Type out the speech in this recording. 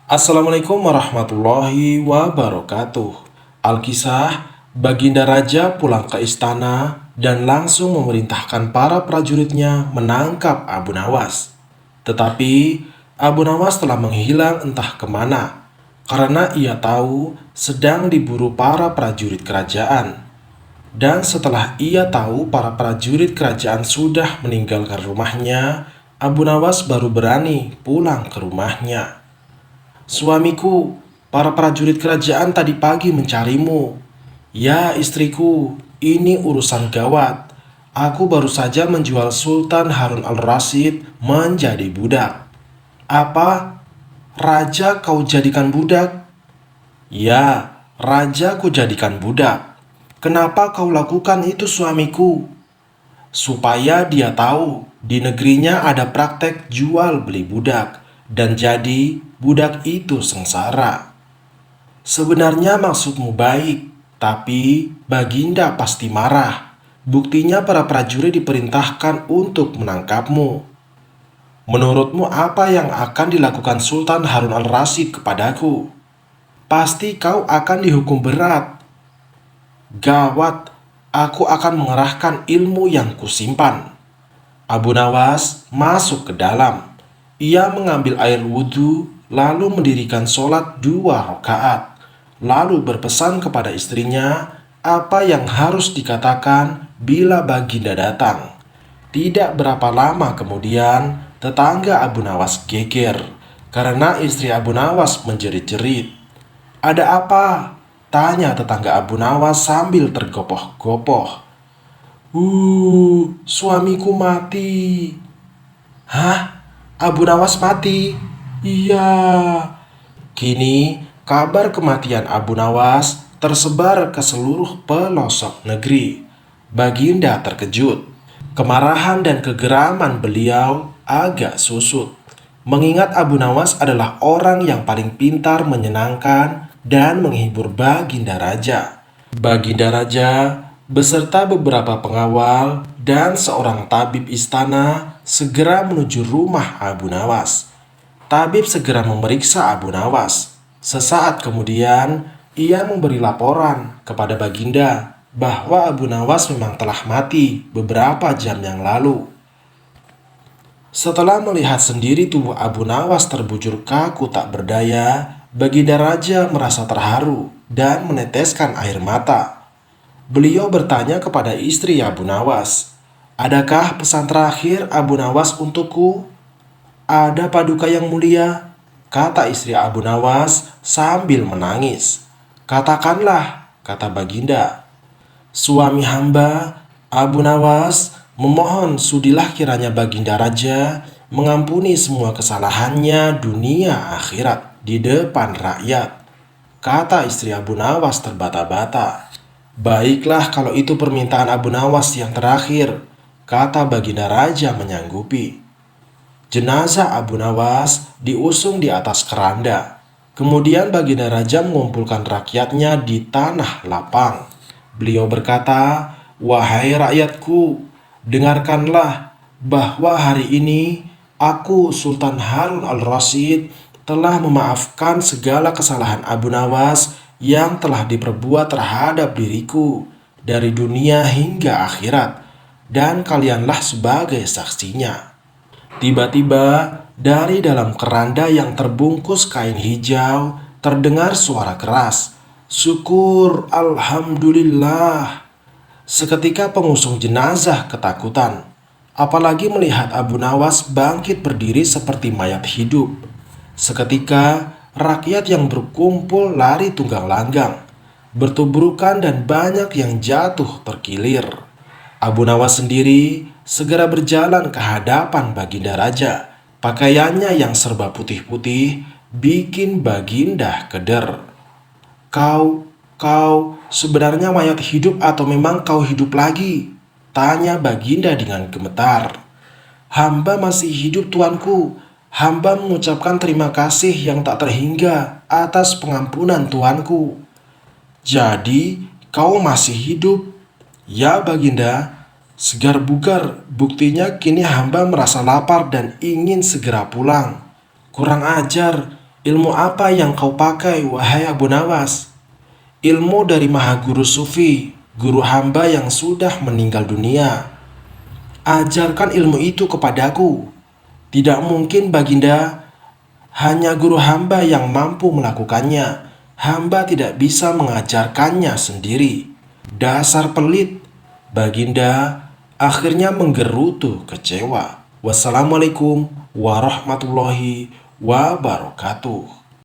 Assalamualaikum warahmatullahi wabarakatuh. Alkisah, Baginda Raja pulang ke istana dan langsung memerintahkan para prajuritnya menangkap Abu Nawas. Tetapi Abu Nawas telah menghilang entah kemana karena ia tahu sedang diburu para prajurit kerajaan. Dan setelah ia tahu para prajurit kerajaan sudah meninggalkan rumahnya, Abu Nawas baru berani pulang ke rumahnya. Suamiku, para prajurit kerajaan tadi pagi mencarimu. Ya, istriku, ini urusan gawat. Aku baru saja menjual Sultan Harun al-Rasyid menjadi budak. Apa? Raja kau jadikan budak? Ya, raja ku jadikan budak. Kenapa kau lakukan itu, suamiku? Supaya dia tahu di negerinya ada praktek jual beli budak dan jadi budak itu sengsara. Sebenarnya maksudmu baik, tapi Baginda pasti marah. Buktinya para prajurit diperintahkan untuk menangkapmu. Menurutmu apa yang akan dilakukan Sultan Harun al-Rasyid kepadaku? Pasti kau akan dihukum berat. Gawat, aku akan mengerahkan ilmu yang kusimpan. Abu Nawas masuk ke dalam. Ia mengambil air wudhu, lalu mendirikan sholat 2 rakaat. Lalu berpesan kepada istrinya apa yang harus dikatakan bila Baginda datang. Tidak berapa lama kemudian, tetangga Abu Nawas geger karena istri Abu Nawas menjerit-jerit. Ada apa? Tanya tetangga Abu Nawas sambil tergopoh-gopoh. Suamiku mati. Hah? Abu Nawas mati? Iya. Kini kabar kematian Abu Nawas tersebar ke seluruh pelosok negeri. Baginda terkejut. Kemarahan dan kegeraman beliau agak susut. Mengingat Abu Nawas adalah orang yang paling pintar menyenangkan dan menghibur Baginda Raja. Baginda Raja beserta beberapa pengawal dan seorang tabib istana segera menuju rumah Abu Nawas. Tabib segera memeriksa Abu Nawas. Sesaat kemudian, ia memberi laporan kepada Baginda bahwa Abu Nawas memang telah mati beberapa jam yang lalu. Setelah melihat sendiri tubuh Abu Nawas terbujur kaku tak berdaya, Baginda Raja merasa terharu dan meneteskan air mata. Beliau bertanya kepada istri Abu Nawas, "Adakah pesan terakhir Abu Nawas untukku?" "Ada paduka yang mulia," kata istri Abu Nawas sambil menangis. "Katakanlah," kata Baginda. "Suami hamba, Abu Nawas, memohon sudilah kiranya Baginda Raja mengampuni semua kesalahannya dunia akhirat di depan rakyat," kata istri Abu Nawas terbata-bata. "Baiklah kalau itu permintaan Abu Nawas yang terakhir," kata Baginda Raja menyanggupi. Jenazah Abu Nawas diusung di atas keranda. Kemudian Baginda Raja mengumpulkan rakyatnya di tanah lapang. Beliau berkata, "Wahai rakyatku, dengarkanlah bahwa hari ini aku Sultan Harun al-Rasyid telah memaafkan segala kesalahan Abu Nawas yang telah diperbuat terhadap diriku dari dunia hingga akhirat, dan kalianlah sebagai saksinya." Tiba-tiba dari dalam keranda yang terbungkus kain hijau terdengar suara keras, "Syukur, alhamdulillah." Seketika pengusung jenazah ketakutan, apalagi melihat Abu Nawas bangkit berdiri seperti mayat hidup. Seketika rakyat yang berkumpul lari tunggang langgang, bertubrukan dan banyak yang jatuh terkilir. Abu Nawas sendiri segera berjalan ke hadapan Baginda Raja. Pakaiannya yang serba putih-putih bikin Baginda keder. Kau sebenarnya mayat hidup atau memang kau hidup lagi?" tanya Baginda dengan gemetar. "Hamba masih hidup, tuanku. Hamba mengucapkan terima kasih yang tak terhingga atas pengampunan tuanku." "Jadi kau masih hidup?" "Ya Baginda, segar bugar, buktinya kini hamba merasa lapar dan ingin segera pulang." "Kurang ajar, Ilmu apa yang kau pakai, wahai Abu Nawas? Ilmu dari Maha Guru Sufi, guru hamba yang sudah meninggal dunia. Ajarkan ilmu itu kepadaku. Tidak mungkin Baginda, hanya guru hamba yang mampu melakukannya. Hamba tidak bisa mengajarkannya sendiri. Dasar pelit. Baginda akhirnya menggerutu kecewa. Wassalamualaikum warahmatullahi wabarakatuh.